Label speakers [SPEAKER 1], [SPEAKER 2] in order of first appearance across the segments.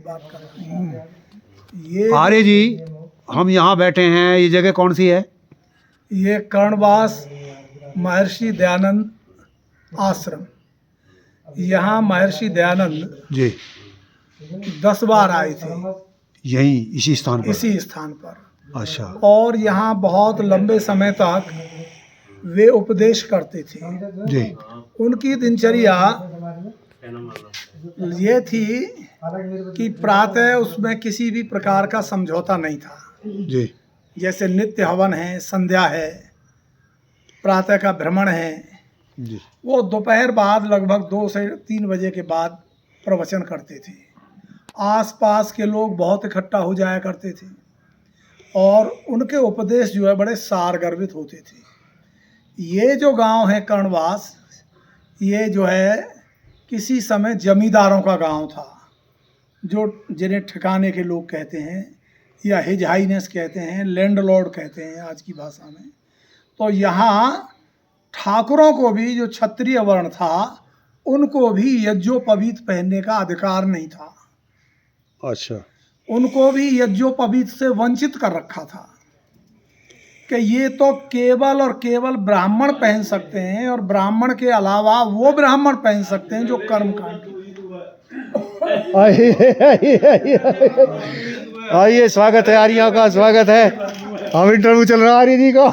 [SPEAKER 1] बात कर रहा हूँ। ये
[SPEAKER 2] आर्य जी, हम यहाँ बैठे हैं, ये जगह कौन सी है?
[SPEAKER 1] ये कर्णवास महर्षि दयानंद आश्रम। यहाँ महर्षि दयानंद
[SPEAKER 2] जी
[SPEAKER 1] 10 बार आए थे
[SPEAKER 2] यहीं इसी स्थान पर?
[SPEAKER 1] इसी स्थान पर।
[SPEAKER 2] अच्छा
[SPEAKER 1] और यहाँ बहुत लंबे समय तक वे उपदेश करते थे।
[SPEAKER 2] जी
[SPEAKER 1] उनकी दिनचर्या ये थी कि प्रातः उसमें किसी भी प्रकार का समझौता नहीं था।
[SPEAKER 2] जी
[SPEAKER 1] जैसे नित्य हवन है, संध्या है, प्रातः का भ्रमण है,
[SPEAKER 2] जी
[SPEAKER 1] वो दोपहर बाद लगभग 2 से 3 बजे के बाद प्रवचन करते थे। आसपास के लोग बहुत इकट्ठा हो जाया करते थे और उनके उपदेश जो है बड़े सारगर्भित होते थे। ये जो गांव है कर्णवास, ये जो है किसी समय जमींदारों का गांव था, जो जिन्हें ठिकाने के लोग कहते हैं या हिज हाइनेस कहते हैं, लैंडलॉर्ड कहते हैं आज की भाषा में। तो यहाँ ठाकुरों को भी, जो क्षत्रिय वर्ण था, उनको भी यज्ञोपवीत पहनने का अधिकार नहीं था।
[SPEAKER 2] अच्छा
[SPEAKER 1] उनको भी यज्ञोपवीत से वंचित कर रखा था कि ये तो केवल और केवल ब्राह्मण पहन सकते हैं, और ब्राह्मण के अलावा वो ब्राह्मण पहन सकते हैं जो कर्मकांड।
[SPEAKER 2] आइए, स्वागत है आर्यों का, स्वागत है। हम इंटरव्यू चल रहा है आर्य जी को।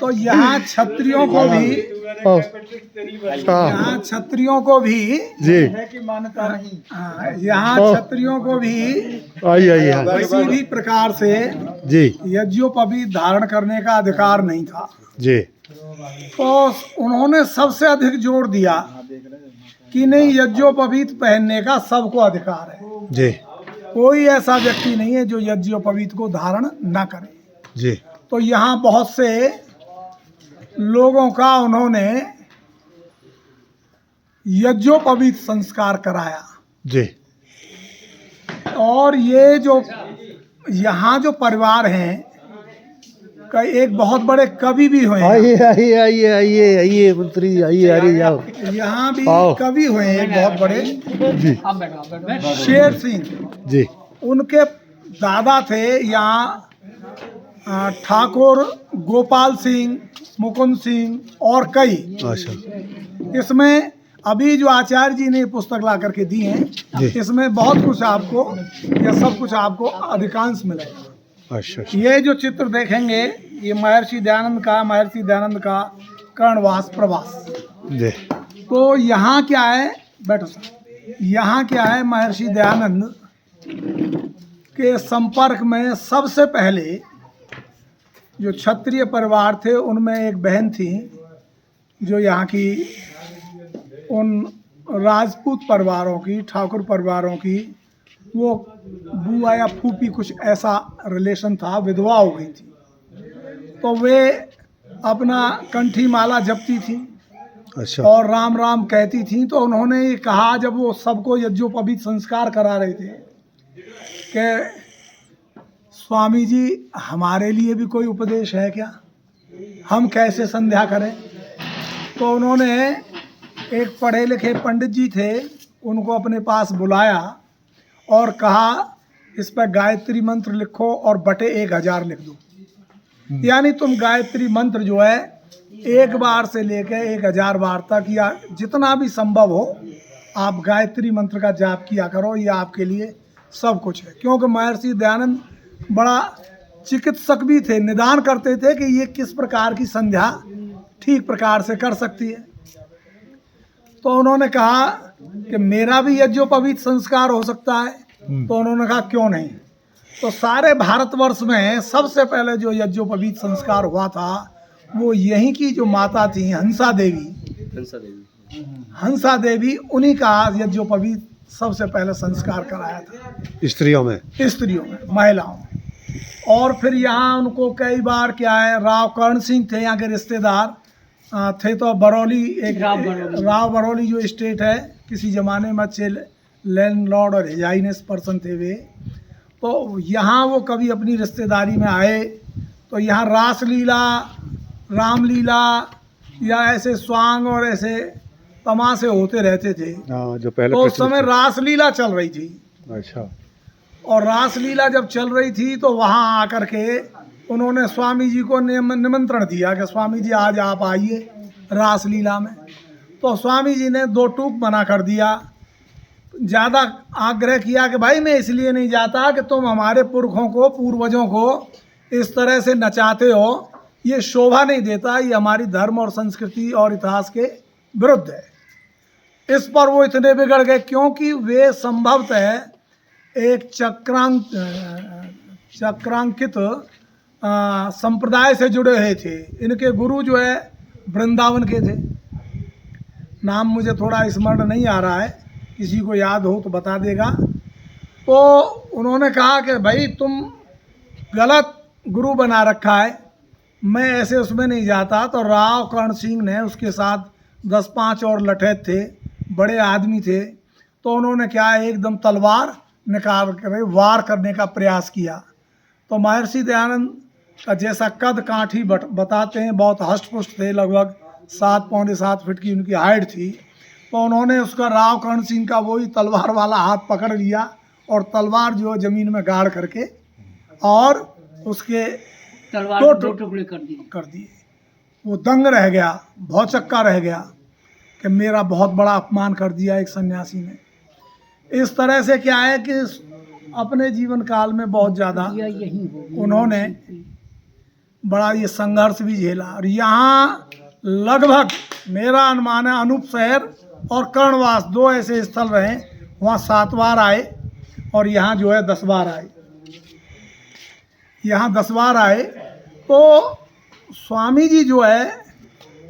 [SPEAKER 1] तो यहाँ क्षत्रियों को भी, यहाँ क्षत्रियों को भी
[SPEAKER 2] जी
[SPEAKER 1] है कि मान्यता नहीं। हाँ, यहाँ क्षत्रियों को भी
[SPEAKER 2] आइए आइए
[SPEAKER 1] किसी भी प्रकार से
[SPEAKER 2] जी
[SPEAKER 1] यज्ञोपवीत धारण करने का अधिकार नहीं था।
[SPEAKER 2] जी
[SPEAKER 1] तो उन्होंने सबसे अधिक जोर दिया कि नहीं, यज्ञोपवीत पहनने का सबको अधिकार है।
[SPEAKER 2] जी
[SPEAKER 1] कोई ऐसा व्यक्ति नहीं है जो यज्ञोपवीत को धारण न करे।
[SPEAKER 2] जी
[SPEAKER 1] तो यहाँ बहुत से लोगों का उन्होंने यज्ञोपवीत संस्कार कराया।
[SPEAKER 2] जी
[SPEAKER 1] और ये जो यहाँ जो परिवार हैं का एक बहुत बड़े कवि भी हुए हैं।
[SPEAKER 2] आइए आइए आइए आइए आइए मंत्री जी, आइए आर्य जाओ।
[SPEAKER 1] यहाँ भी
[SPEAKER 2] आओ।
[SPEAKER 1] कवि हुए हैं एक बहुत बड़े,
[SPEAKER 2] जी
[SPEAKER 1] शेर सिंह।
[SPEAKER 2] जी
[SPEAKER 1] उनके दादा थे यहाँ ठाकुर गोपाल सिंह, मुकुंद सिंह और कई।
[SPEAKER 2] अच्छा
[SPEAKER 1] इसमें अभी जो आचार्य जी ने पुस्तक ला करके दी है, इसमें बहुत कुछ आपको, या सब कुछ आपको अधिकांश मिलेगा।
[SPEAKER 2] अच्छा
[SPEAKER 1] ये जो चित्र देखेंगे, ये महर्षि दयानंद का कर्णवास प्रवास।
[SPEAKER 2] जी
[SPEAKER 1] तो यहाँ क्या है, बैठो सर, यहाँ क्या है, महर्षि दयानंद के संपर्क में सबसे पहले जो क्षत्रिय परिवार थे, उनमें एक बहन थी जो यहाँ की उन राजपूत परिवारों की, ठाकुर परिवारों की, वो बुआ या फूफी, कुछ ऐसा रिलेशन था, विधवा हो गई थी। तो वे अपना कंठी माला जपती थी
[SPEAKER 2] अच्छा
[SPEAKER 1] और राम राम कहती थी। तो उन्होंने ये कहा, जब वो सबको यज्ञोपवीत संस्कार करा रहे थे, कि स्वामी जी हमारे लिए भी कोई उपदेश है क्या, हम कैसे संध्या करें। तो उन्होंने एक पढ़े लिखे पंडित जी थे, उनको अपने पास बुलाया और कहा, इस पर गायत्री मंत्र लिखो और बटे 1000 लिख दो। यानी तुम गायत्री मंत्र जो है 1 बार से लेकर 1000 बार तक, या जितना भी संभव हो, आप गायत्री मंत्र का जाप किया करो, ये आपके लिए सब कुछ है। क्योंकि महर्षि दयानंद बड़ा चिकित्सक भी थे, निदान करते थे कि ये किस प्रकार की संध्या ठीक प्रकार से कर सकती है। तो उन्होंने कहा कि मेरा भी यज्ञोपवीत संस्कार हो सकता है। तो उन्होंने कहा क्यों नहीं। तो सारे भारतवर्ष में सबसे पहले जो यज्ञोपवीत संस्कार हुआ था, वो यहीं की जो माता थी हंसा देवी, उन्हीं का यज्ञोपवीत सबसे पहले संस्कार कराया था
[SPEAKER 2] स्त्रियों में,
[SPEAKER 1] महिलाओं में। और फिर यहाँ उनको कई बार क्या है, राव कर्ण सिंह थे यहाँ के रिश्तेदार थे। तो बरौली, एक राव बरौली जो स्टेट है, किसी ज़माने में अच्छे लैंडलॉर्ड और हिजाइनेस पर्सन थे वे। तो यहाँ वो कभी अपनी रिश्तेदारी में आए, तो यहाँ रासलीला, रामलीला या ऐसे स्वांग और ऐसे तमाशे होते रहते थे।
[SPEAKER 2] हाँ, जो पहले
[SPEAKER 1] तो उस
[SPEAKER 2] प्रचलित
[SPEAKER 1] समय रासलीला चल रही थी,
[SPEAKER 2] थी। अच्छा।
[SPEAKER 1] और रासलीला जब चल रही थी तो वहाँ आकर के उन्होंने स्वामी जी को निमंत्रण दिया कि स्वामी जी आज आप आइए रासलीला में। तो स्वामी जी ने दो टूक मना कर दिया, ज़्यादा आग्रह किया कि भाई मैं इसलिए नहीं जाता कि तुम हमारे पुरखों को, पूर्वजों को इस तरह से नचाते हो, ये शोभा नहीं देता, ये हमारी धर्म और संस्कृति और इतिहास के विरुद्ध है। इस पर वो इतने बिगड़ गए क्योंकि वे संभवतः एक चक्रांकित संप्रदाय से जुड़े हुए थे। इनके गुरु जो है वृंदावन के थे, नाम मुझे थोड़ा स्मरण नहीं आ रहा है, किसी को याद हो तो बता देगा। तो उन्होंने कहा कि भाई तुम गलत गुरु बना रखा है, मैं ऐसे उसमें नहीं जाता। तो राव कर्ण सिंह ने, उसके साथ 10-5 और लठैत थे, बड़े आदमी थे, तो उन्होंने क्या एकदम तलवार निकाल कर वार करने का प्रयास किया। तो महर्षि दयानंद का जैसा कद काठी बताते हैं, बहुत हष्ट-पुष्ट थे, लगभग 7-7.25 फीट की उनकी हाइट थी। तो उन्होंने उसका राव कर्ण सिंह का वही तलवार वाला हाथ पकड़ लिया और तलवार जो है ज़मीन में गाड़ करके और उसके दो टुकड़े कर दिए। वो दंग रह गया, भौचक्का रह गया कि मेरा बहुत बड़ा अपमान कर दिया एक सन्यासी ने। इस तरह से क्या है कि अपने जीवन काल में बहुत ज़्यादा उन्होंने बड़ा ये संघर्ष भी झेला। और यहाँ लगभग मेरा अनुमान है अनूप शहर और कर्णवास 2 ऐसे स्थल रहे, वहाँ 7 बार आए और यहाँ जो है 10 बार आए। यहाँ 10 बार आए। तो स्वामी जी जो है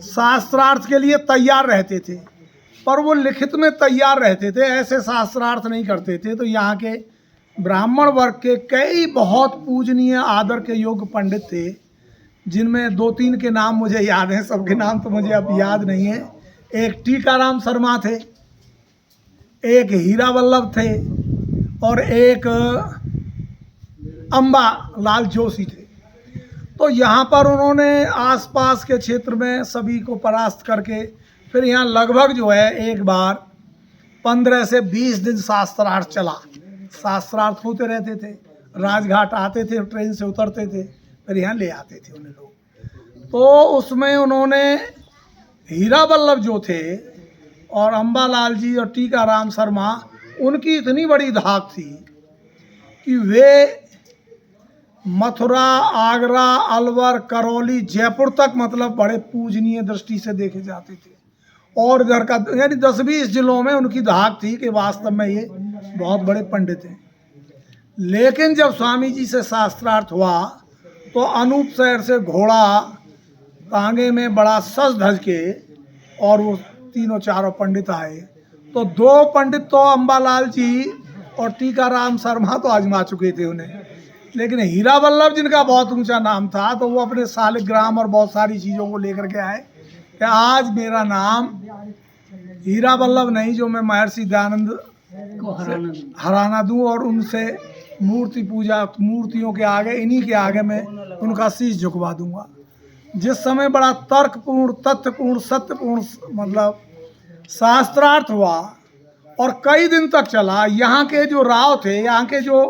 [SPEAKER 1] शास्त्रार्थ के लिए तैयार रहते थे, पर वो लिखित में तैयार रहते थे, ऐसे शास्त्रार्थ नहीं करते थे। तो यहाँ के ब्राह्मण वर्ग के कई बहुत पूजनीय आदर के योग्य पंडित थे, जिनमें 2-3 के नाम मुझे याद हैं, सबके नाम तो मुझे अब याद नहीं है। एक टीकाराम शर्मा थे, एक हीरा वल्लभ थे और एक अम्बा लाल जोशी थे। तो यहाँ पर उन्होंने आसपास के क्षेत्र में सभी को परास्त करके फिर यहाँ लगभग जो है एक बार 15 से 20 दिन शास्त्रार्थ चला। शास्त्रार्थ होते रहते थे, राजघाट आते थे, ट्रेन से उतरते थे, फिर यहाँ ले आते थे उन्हें लोग। तो उसमें उन्होंने हीरा वल्लभ जो थे और अम्बालाल जी और टीकाराम शर्मा, उनकी इतनी बड़ी धाक थी कि वे मथुरा, आगरा, अलवर, करौली, जयपुर तक मतलब बड़े पूजनीय दृष्टि से देखे जाते थे। और इधर का यानी 10-20 जिलों में उनकी धाक थी कि वास्तव में ये बहुत बड़े पंडित हैं। लेकिन जब स्वामी जी से शास्त्रार्थ हुआ तो अनूप शहर से घोड़ा तांगे में बड़ा सज धज के और वो 3-4 पंडित आए। तो 2 पंडित तो अम्बालाल जी और टीकाराम शर्मा तो आजमा चुके थे उन्हें, लेकिन हीरा वल्लभ जिनका बहुत ऊंचा नाम था, तो वो अपने शालिग्राम और बहुत सारी चीज़ों को लेकर के आए कि आज मेरा नाम हीरा वल्लभ नहीं, जो मैं महर्षि दयानंद को हराना दूं और उनसे मूर्ति पूजा, मूर्तियों के आगे, इन्हीं के आगे मैं उनका शीश झुकवा दूंगा। जिस समय बड़ा तर्कपूर्ण, तथ्यपूर्ण, सत्यपूर्ण मतलब शास्त्रार्थ हुआ और कई दिन तक चला। यहाँ के जो राव थे, यहाँ के जो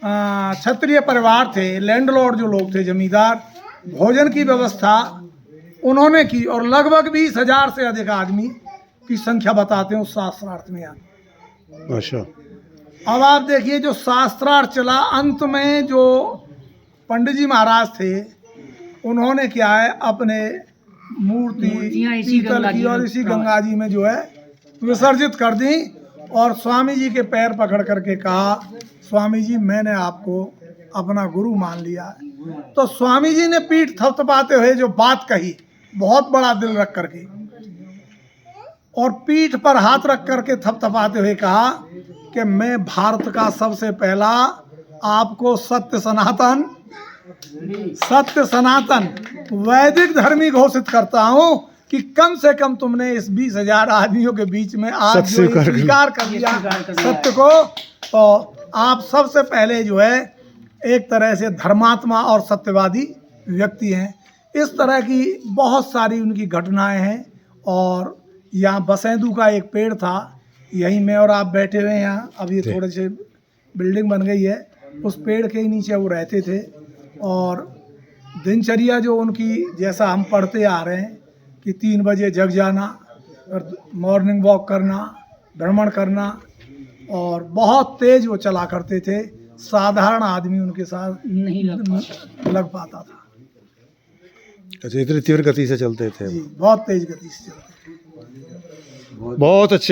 [SPEAKER 1] क्षत्रिय परिवार थे, लैंडलॉर्ड जो लोग थे, जमींदार, भोजन की व्यवस्था उन्होंने की और लगभग 20,000 से अधिक आदमी की संख्या बताते हैं उस शास्त्रार्थ में यहाँ।
[SPEAKER 2] अच्छा।
[SPEAKER 1] अब आप देखिए जो शास्त्रार्थ चला, अंत में जो पंडित जी महाराज थे उन्होंने क्या है अपने मूर्ति पीतल की और इसी गंगा जी में जो है विसर्जित कर दी और स्वामी जी के पैर पकड़ करके कहा, स्वामी जी मैंने आपको अपना गुरु मान लिया है। तो स्वामी जी ने पीठ थपथपाते हुए जो बात कही, बहुत बड़ा दिल रख करके, और पीठ पर हाथ रख करके थपथपाते हुए कहा कि मैं भारत का सबसे पहला आपको सत्य सनातन वैदिक धर्मी घोषित करता हूँ कि कम से कम तुमने इस 20,000 आदमियों के बीच में आज जो स्वीकार कर लिया सत्य को, तो आप सबसे पहले जो है एक तरह से धर्मात्मा और सत्यवादी व्यक्ति हैं। इस तरह की बहुत सारी उनकी घटनाएं हैं और यहाँ बसेंदू का एक पेड़ था, यहीं मैं और आप बैठे हुए हैं यहाँ, अब ये थोड़े से बिल्डिंग बन गई है, उस पेड़ के ही नीचे वो रहते थे। और दिनचर्या जो उनकी, जैसा हम पढ़ते आ रहे हैं कि 3 बजे जग जाना और मॉर्निंग वॉक करना, भ्रमण करना, और बहुत तेज वो चला करते थे, साधारण आदमी उनके साथ नहीं लग पाता था।
[SPEAKER 2] अच्छा, इतनी तीव्र गति से चलते थे।
[SPEAKER 1] जी, बहुत तेज गति से चलते थे।
[SPEAKER 2] बहुत अच्छे।